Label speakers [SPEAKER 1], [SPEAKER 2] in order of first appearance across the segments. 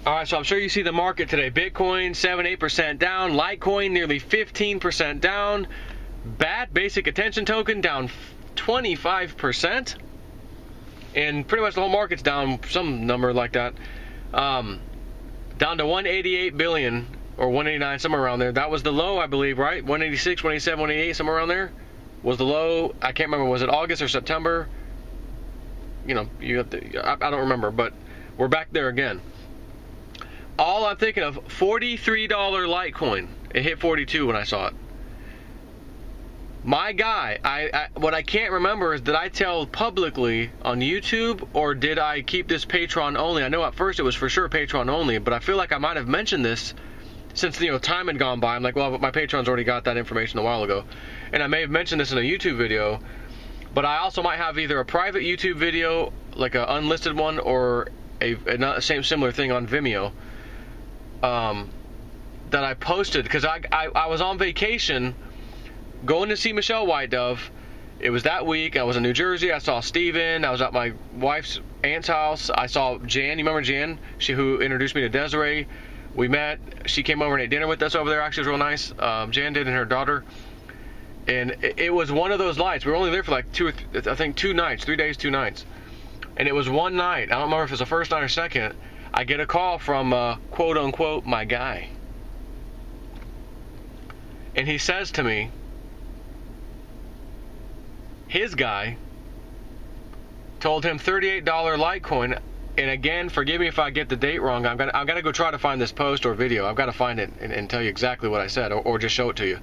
[SPEAKER 1] All right, so I'm sure you see the market today. Bitcoin 7-8% down, Litecoin nearly 15% down, BAT basic attention token down 25%, and pretty much the whole market's down some number like that, down to 188 billion or 189, somewhere around there. That was the low, I believe, right? 186, 187, 188, somewhere around there was the low. I can't remember, was it August or September? You know, you have to, I don't remember, but we're back there again. All I'm thinking of, $43 Litecoin. It hit 42 when I saw it. My guy, what I can't remember is, did I tell publicly on YouTube or did I keep this Patreon only? I know at first it was for sure Patreon only, but I feel like I might have mentioned this since, you know, time had gone by. I'm like, well, my Patreon's already got that information a while ago. And I may have mentioned this in a YouTube video, but I also might have either a private YouTube video, like an unlisted one, or a similar thing on Vimeo. That I posted because I was on vacation going to see Michelle White Dove. It was that week. I was in New Jersey. I saw Steven. I was at my wife's aunt's house. I saw Jan. You remember Jan? Who introduced me to Desiree. We met. She came over and ate dinner with us over there. Actually, it was real nice. Jan did, and her daughter. And it was one of those nights. We were only there for like 2 nights, 3 days, 2 nights. And it was one night. I don't remember if it was the first night or second. I get a call from, quote unquote, my guy. And he says to me, his guy told him $38 Litecoin. And again, forgive me if I get the date wrong. I've got to go try to find this post or video. I've got to find it and tell you exactly what I said, or just show it to you.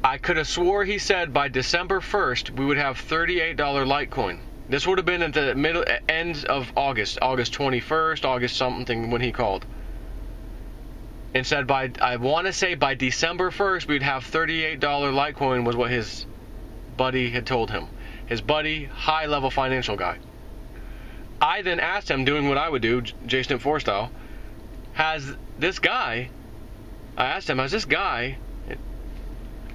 [SPEAKER 1] I could have swore he said by December 1st we would have $38 Litecoin. This would have been at the end of August 21st, August something, when he called. And said I want to say by December 1st we'd have $38 Litecoin, was what his buddy had told him. His buddy, high-level financial guy. I then asked him, doing what I would do, Jason and 4 style, has this guy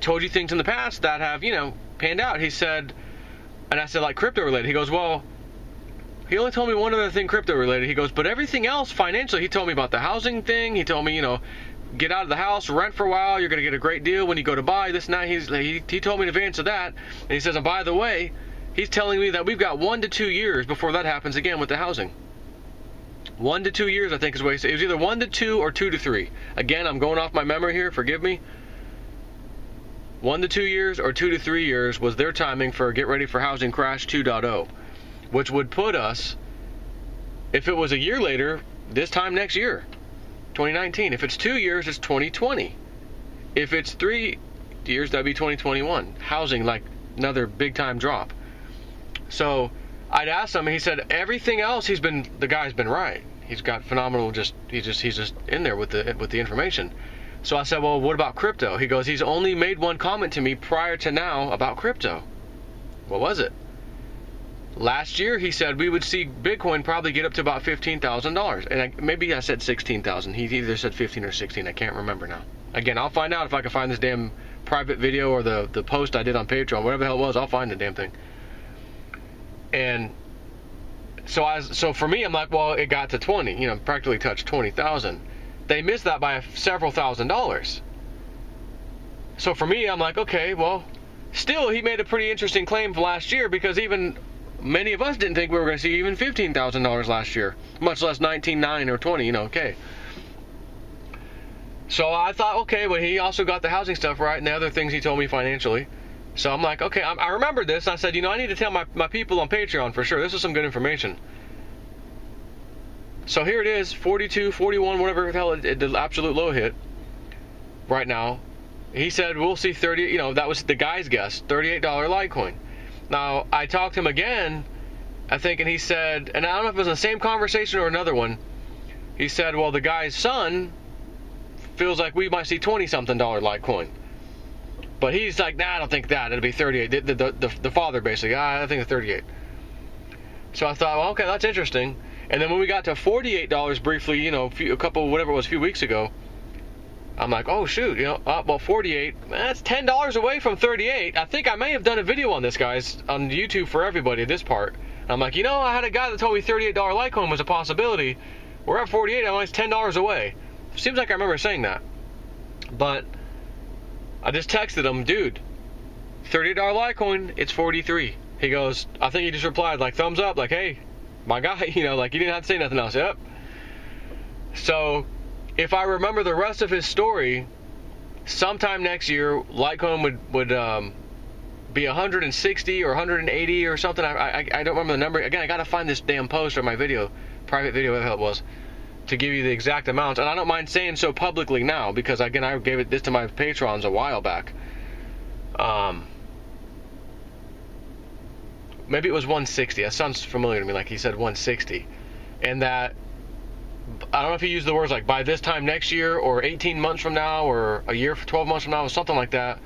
[SPEAKER 1] told you things in the past that have, you know, panned out? He said, and I said, like crypto related. He goes, well, he only told me one other thing crypto related. He goes, but everything else financially, he told me about the housing thing. He told me, you know, get out of the house, rent for a while, you're going to get a great deal when you go to buy this and that. He told me in advance of that. And he says, and by the way, he's telling me that we've got 1 to 2 years before that happens again with the housing. 1 to 2 years, I think is what he said. It was either 1 to 2 or 2 to 3. Again, I'm going off my memory here, forgive me. 1 to 2 years or 2 to 3 years was their timing for Get Ready for Housing Crash 2.0, which would put us, if it was a year later, this time next year, 2019. If it's 2 years, it's 2020. If it's 3 years, that'd be 2021. Housing, like another big time drop. So I'd asked him, and he said everything else the guy's been right. He's got phenomenal, he's just in there with the information. So I said, well, what about crypto? He goes, he's only made one comment to me prior to now about crypto. What was it? Last year, he said we would see Bitcoin probably get up to about $15,000. And maybe I said 16,000. He either said 15 or 16. I can't remember now. Again, I'll find out if I can find this damn private video or the post I did on Patreon. Whatever the hell it was, I'll find the damn thing. And so for me, I'm like, well, it got to 20. You know, practically touched 20,000. They missed that by several $1,000s. So for me, I'm like, okay, well, still, he made a pretty interesting claim for last year, because even many of us didn't think we were going to see even $15,000 last year, much less 19.9 or 20, you know, okay. So I thought, okay, well, he also got the housing stuff right and the other things he told me financially. So I'm like, okay, I remember this. I said, you know, I need to tell my people on Patreon for sure. This is some good information. So here it is, 42, 41, whatever the hell the absolute low hit right now. He said, we'll see 30, you know, that was the guy's guess, $38 Litecoin. Now, I talked to him again, I think, and he said, and I don't know if it was the same conversation or another one. He said, well, the guy's son feels like we might see $20-something Litecoin. But he's like, nah, I don't think that. It'll be 38. The father, basically, I think it's 38. So I thought, well, okay, that's interesting. And then when we got to $48 briefly, you know, a few weeks ago, I'm like, oh shoot, you know, well, 48, that's $10 away from 38. I think I may have done a video on this, guys, on YouTube for everybody, this part. And I'm like, I had a guy that told me $38 Litecoin was a possibility. We're at 48, I'm only $10 away. Seems like I remember saying that. But I just texted him, dude, $38 Litecoin, it's 43. He goes, I think he just replied, like, thumbs up, like, hey, my guy, like, he didn't have to say nothing else. Yep. So, if I remember the rest of his story, sometime next year, Litecoin would be 160 or 180 or something. I don't remember the number. Again, I got to find this damn post or my video, private video, whatever it was, to give you the exact amounts. And I don't mind saying so publicly now, because, again, I gave this to my patrons a while back. Maybe it was 160. That sounds familiar to me, like he said 160. And that, I don't know if he used the words like by this time next year or 18 months from now or a year, 12 months from now or something like that,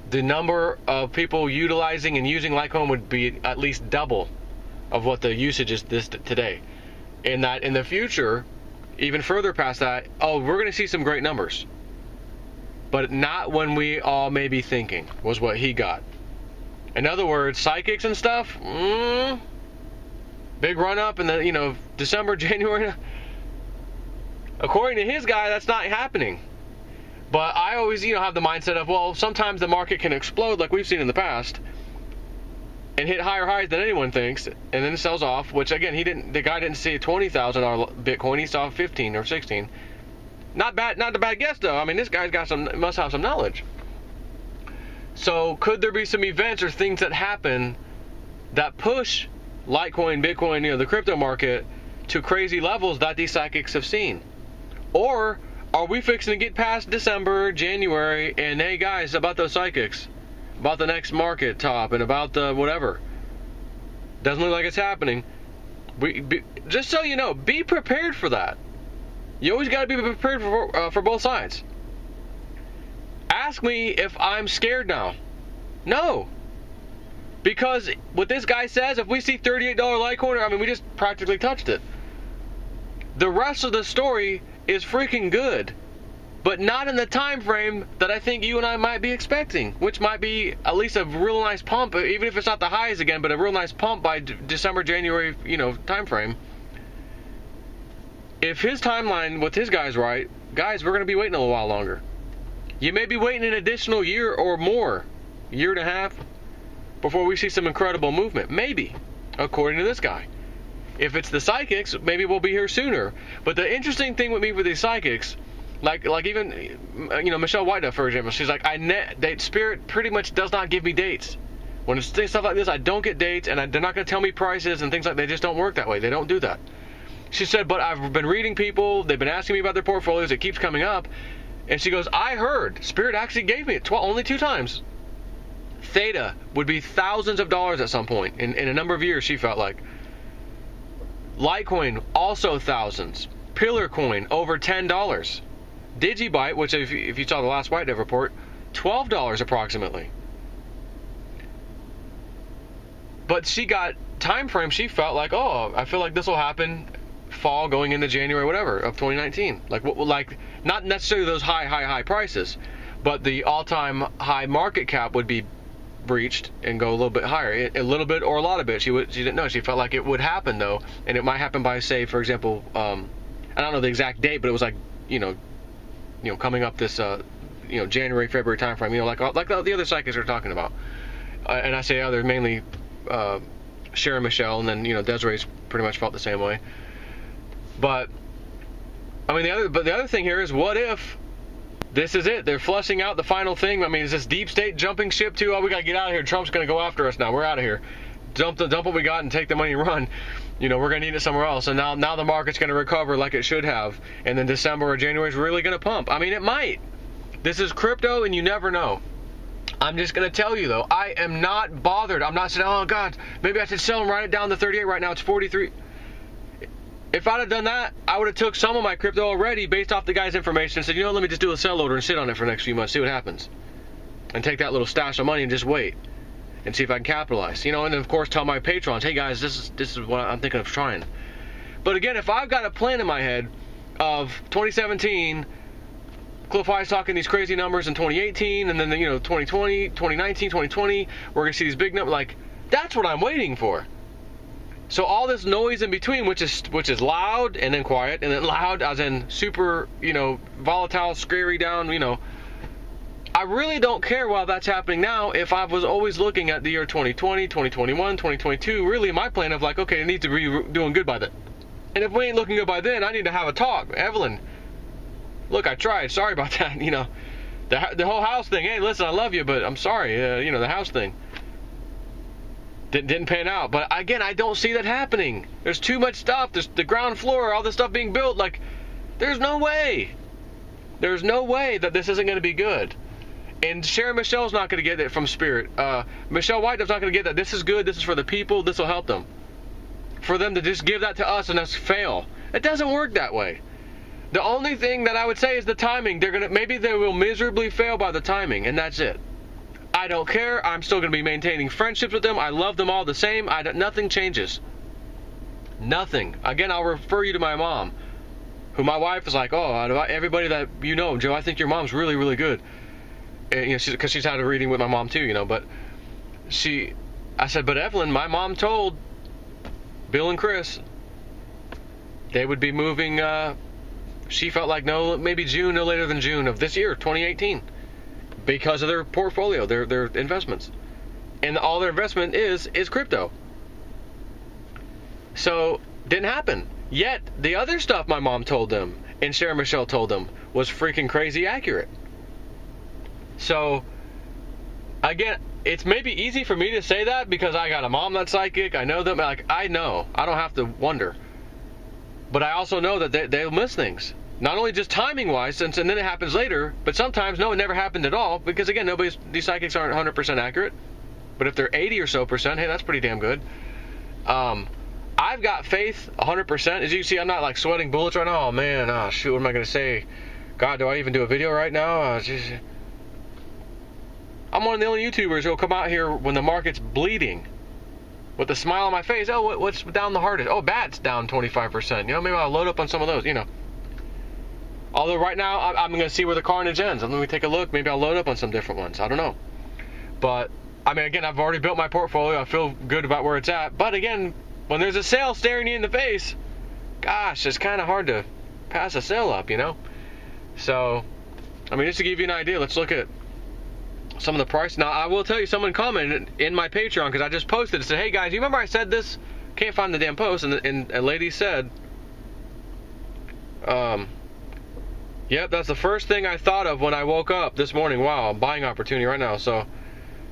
[SPEAKER 1] the number of people utilizing and using Litecoin would be at least double of what the usage is today. And that in the future, even further past that, we're going to see some great numbers. But not when we all may be thinking, was what he got. In other words, psychics and stuff, big run up in the, December, January. According to his guy, that's not happening. But I always, have the mindset of, well, sometimes the market can explode like we've seen in the past and hit higher highs than anyone thinks, and then it sells off, which again, the guy didn't see $20,000 Bitcoin, he saw 15 or 16. Not a bad guess though. I mean, this guy's must have some knowledge. So could there be some events or things that happen that push Litecoin, Bitcoin, the crypto market to crazy levels that these psychics have seen? Or are we fixing to get past December, January, and hey guys, about those psychics, about the next market top, and about the whatever? Doesn't look like it's happening. Just so you know, be prepared for that. You always got to be prepared for both sides. Ask me if I'm scared now. No. Because what this guy says, if we see $38 Litecoin, I mean, we just practically touched it. The rest of the story is freaking good, but not in the time frame that I think you and I might be expecting, which might be at least a real nice pump, even if it's not the highs again, but a real nice pump by December, January, time frame. If his timeline with his guys right, guys, we're going to be waiting a little while longer. You may be waiting an additional year or more, year and a half, before we see some incredible movement. Maybe, according to this guy. If it's the psychics, maybe we'll be here sooner. But the interesting thing with me with these psychics, like even Michelle Whiteduff, for example, she's like, Spirit pretty much does not give me dates. When it's stuff like this, I don't get dates, and they're not going to tell me prices and things like that. They just don't work that way. They don't do that. She said, but I've been reading people. They've been asking me about their portfolios. It keeps coming up. And she goes, I heard Spirit actually gave me it only 2 times. Theta would be thousands of dollars at some point in a number of years, she felt like. Litecoin, also thousands. Pillar Coin, over $10. Digibyte, which if you saw the last Whiteduff report, $12 approximately. But she got time frame, she felt like, I feel like this will happen fall going into January, whatever, of 2019. Like not necessarily those high prices, but the all-time high market cap would be breached and go a little bit higher, a little bit or a lot of it. She didn't know. She felt like it would happen though, and it might happen by, say, for example, I don't know the exact date, but it was like coming up this January, February time frame. Like the other psychics are talking about, and I say other, mainly Sharon Michelle, and then Desiree's pretty much felt the same way. But I mean, the other thing here is, what if this is it? They're flushing out the final thing. I mean, is this deep state jumping ship too? We gotta get out of here. Trump's gonna go after us now. We're out of here. Dump what we got and take the money and run. We're gonna need it somewhere else. And now the market's gonna recover like it should have. And then December or January is really gonna pump. I mean, it might. This is crypto, and you never know. I'm just gonna tell you though, I am not bothered. I'm not saying, oh God, maybe I should sell and write it down to 38. Right now it's 43. If I'd have done that, I would have took some of my crypto already based off the guy's information and said, let me just do a sell order and sit on it for the next few months, see what happens. And take that little stash of money and just wait and see if I can capitalize. And then of course tell my patrons, hey guys, this is what I'm thinking of trying. But again, if I've got a plan in my head of 2017, Cliff High's talking these crazy numbers in 2018, and then 2020, 2019, 2020, we're gonna see these big numbers, like, that's what I'm waiting for. So all this noise in between, which is loud and then quiet and then loud, as in super, volatile, scary down, I really don't care while that's happening now. If I was always looking at the year 2020, 2021, 2022, really my plan of like, okay, it needs to be doing good by then. And if we ain't looking good by then, I need to have a talk. Evelyn, look, I tried. Sorry about that. The whole house thing. Hey, listen, I love you, but I'm sorry. The house thing didn't pan out. But again, I don't see that happening. There's too much stuff. There's the ground floor, all this stuff being built. Like, there's no way. There's no way that this isn't going to be good. And Sharon Michelle's not going to get it from Spirit. Michelle Whiteup's not going to get that. This is good. This is for the people. This will help them. For them to just give that to us and us fail. It doesn't work that way. The only thing that I would say is the timing. Maybe they will miserably fail by the timing, and that's it. I don't care. I'm still going to be maintaining friendships with them. I love them all the same. Nothing changes. Nothing. Again, I'll refer you to my mom, who my wife is like, oh, out of everybody that Joe, I think your mom's really, really good. And, because she's had a reading with my mom too, but I said, but Evelyn, my mom told Bill and Chris they would be moving, she felt like maybe June, no later than June of this year, 2018, because of their portfolio, their investments. And all their investment is crypto. So, didn't happen. Yet, the other stuff my mom told them, and Sharon Michelle told them, was freaking crazy accurate. So, again, it's maybe easy for me to say that because I got a mom that's psychic. I know them. Like, I know. I don't have to wonder. But I also know that they'll miss things. Not only just timing-wise, and then it happens later, but sometimes, no, it never happened at all. Because, again, these psychics aren't 100% accurate. But if they're 80 or so percent, hey, that's pretty damn good. I've got faith 100%. As you can see, I'm not, like, sweating bullets right now. Oh, man, shoot, what am I going to say? God, do I even do a video right now? I'm one of the only YouTubers who will come out here when the market's bleeding with a smile on my face. Oh, what's down the hardest? Oh, BAT's down 25%. Maybe I'll load up on some of those, Although right now, I'm going to see where the carnage ends. Let me take a look. Maybe I'll load up on some different ones. I don't know. But, I mean, again, I've already built my portfolio. I feel good about where it's at. But, again, when there's a sale staring you in the face, gosh, it's kind of hard to pass a sale up, So, I mean, just to give you an idea, let's look at some of the price. Now, I will tell you, someone commented in my Patreon, because I just posted, it said, hey, guys, you remember I said this? Can't find the damn post. And a lady said, yep, that's the first thing I thought of when I woke up this morning. Wow, buying opportunity right now. So,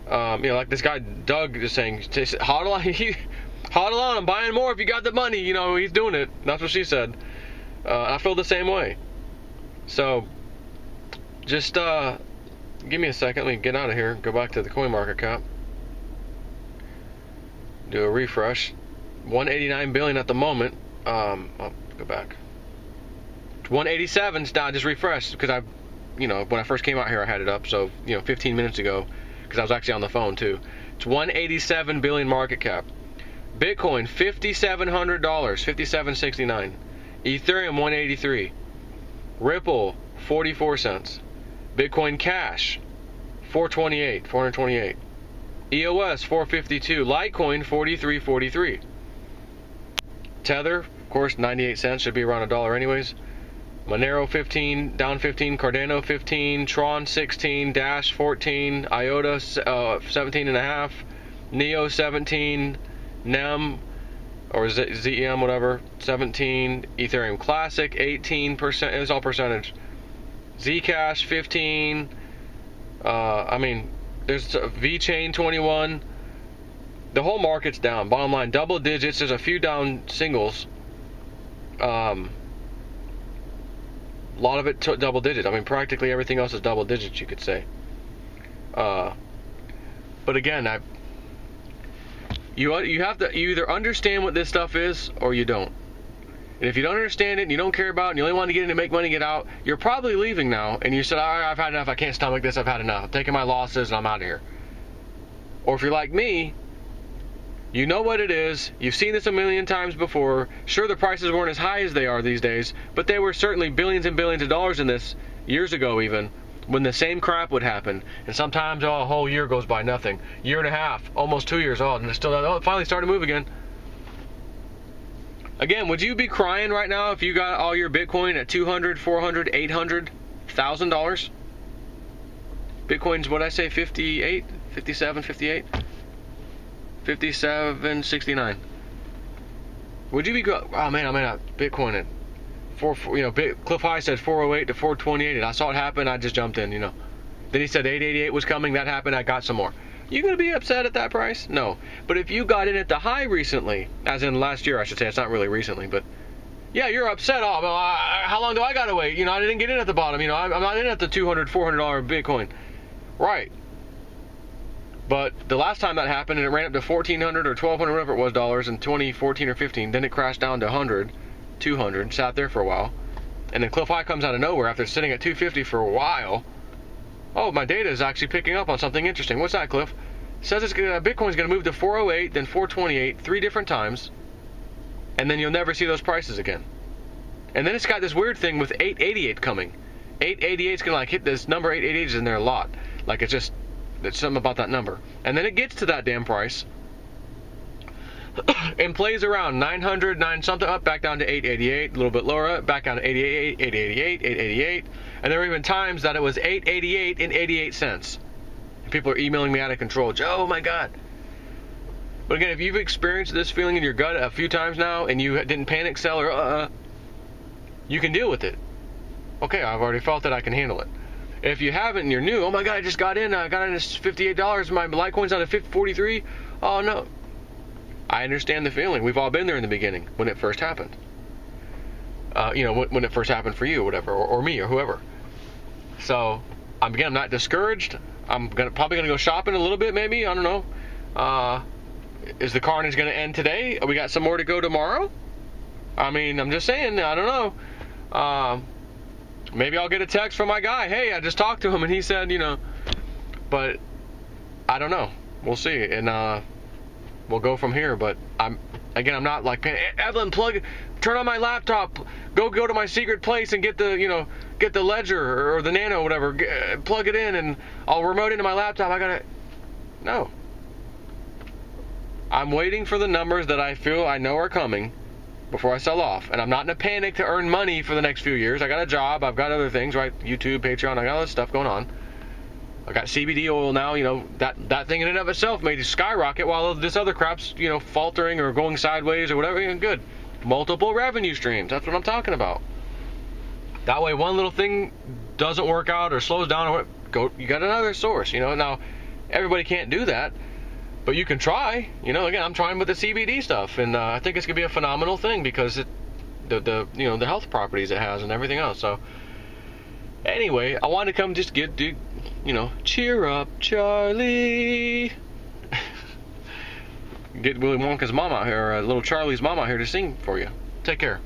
[SPEAKER 1] like this guy, Doug, is saying, hodl on, I'm buying more if you got the money. He's doing it. That's what she said. I feel the same way. So, just, give me a second. Let me get out of here. Go back to the CoinMarketCap. Do a refresh. 189 billion at the moment. I'll go back. 187 now. Just refreshed because when I first came out here, I had it up. So 15 minutes ago, because I was actually on the phone too. It's 187 billion market cap. Bitcoin $5,700, $57.69. Ethereum 183. Ripple 44 cents. Bitcoin Cash, 428. EOS, 452. Litecoin, 43.43. Tether, of course, 98 cents. Should be around $1 anyways. Monero, 15. Down 15. Cardano, 15. Tron, 16. Dash, 14. IOTA, 17.5. Neo, 17. NEM, or ZEM, whatever, 17. Ethereum Classic, 18%. It was all percentage. Zcash 15. I mean, there's VeChain 21. The whole market's down. Bottom line, double digits. There's a few down singles. A lot of it double digits. I mean, practically everything else is double digits, you could say. But again, you either understand what this stuff is or you don't. And if you don't understand it and you don't care about it and you only want to get in to make money, get out, you're probably leaving now. And you said, all right, I've had enough. I can't stomach this. I've had enough. I'm taking my losses and I'm out of here. Or if you're like me, you know what it is. You've seen this a million times before. Sure, the prices weren't as high as they are these days, but they were certainly billions and billions of dollars in this years ago even, when the same crap would happen. And sometimes, a whole year goes by, nothing. Year and a half, almost 2 years old, and it finally started to move again. Again, would you be crying right now if you got all your Bitcoin at $200, $400, $800, $1,000? Bitcoin's, what did I say, 58, 57, 58, 57, 69. Would you be oh man, I'm at Bitcoin at Cliff High said 408 to 428, and I saw it happen. I just jumped in, Then he said 888 was coming. That happened. I got some more. You gonna be upset at that price? No. But if you got in at the high recently, as in last year, I should say, it's not really recently, but yeah, you're upset. Oh, well, how long do I gotta wait? I didn't get in at the bottom. I'm not in at the $200, $400 Bitcoin. Right. But the last time that happened, and it ran up to $1,400 or $1,200, whatever it was, dollars in 2014 or 15, then it crashed down to 100, 200, sat there for a while, and then Cliff High comes out of nowhere after sitting at 250 for a while. Oh, my data is actually picking up on something interesting. What's that, Cliff? It says Bitcoin's going to move to 408, then 428, 3 different times, and then you'll never see those prices again. And then it's got this weird thing with 888 coming. 888's going to hit this number. 888 is in there a lot. There's something about that number. And then it gets to that damn price and plays around 900, 9 something, up, back down to 888, a little bit lower, back down to 888, 888, 888. And there were even times that it was 888 and 88 cents. And people are emailing me out of control. Joe, oh my God. But again, if you've experienced this feeling in your gut a few times now and you didn't panic sell or you can deal with it. Okay, I've already felt that I can handle it. If you haven't and you're new, oh my God, I just got in at $58, my Litecoin's out at 43. Oh no. I understand the feeling. We've all been there in the beginning when it first happened. When it first happened for you, or whatever, or me, or whoever. So, I'm not discouraged. I'm probably gonna go shopping a little bit, maybe. I don't know. Is the carnage gonna end today? We got some more to go tomorrow. I'm just saying. I don't know. Maybe I'll get a text from my guy. Hey, I just talked to him and he said, but I don't know. We'll see, and we'll go from here. But I'm not like, Evelyn, turn on my laptop, go to my secret place and get the Ledger or the Nano, whatever, plug it in, and I'll remote into my laptop. No. I'm waiting for the numbers that I feel I know are coming before I sell off. And I'm not in a panic to earn money for the next few years. I got a job. I've got other things, right? YouTube, Patreon. I got all this stuff going on. I got CBD oil now. That thing in and of itself made it skyrocket while this other crap's, faltering or going sideways or whatever. Good. Multiple revenue streams. That's what I'm talking about. That way, one little thing doesn't work out or slows down, or you got another source. Now everybody can't do that. But you can try, again, I'm trying with the CBD stuff, and I think it's going to be a phenomenal thing because the health properties it has and everything else. So, anyway, I wanted to come just cheer up, Charlie. Get Willy Wonka's mom out here, little Charlie's mom out here to sing for you. Take care.